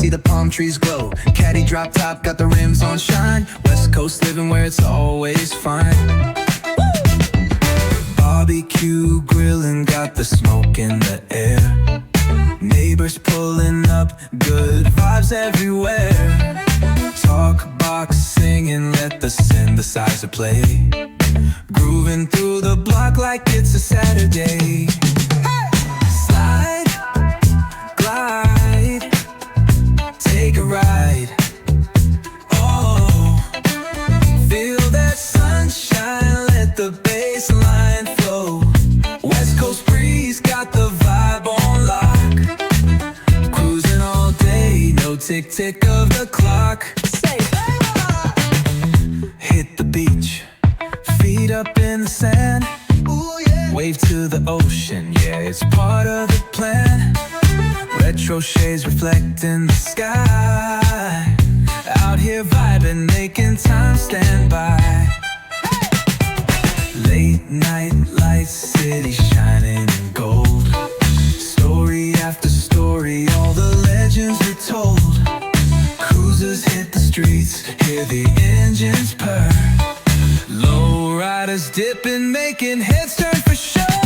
see the palm trees glow. Caddy drop top, got the rims on shine. West Coast living where it's always fine. Barbecue grilling, got the smoke in the air. Neighbors pulling up, good vibes everywhere. Talk box singing, let the synthesizer play. Grooving through the block like it's a Saturday. Slide, glide, take a ride. Oh, feel that sunshine, let the bass line flow. West Coast breeze, got the vibe on lock. Cruising all day, no tick-tick of the clock. Hit the beach, feet up in the sand. Ooh, yeah. Wave to the ocean, yeah, it's part of the plan. Retro shades reflecting the sky. Out here vibing, making time stand by. Late night lights, city shining in gold. Story after story, all the legends are told. Cruisers hit the streets, hear the engines purr. Low riders dipping, making heads turn for sure.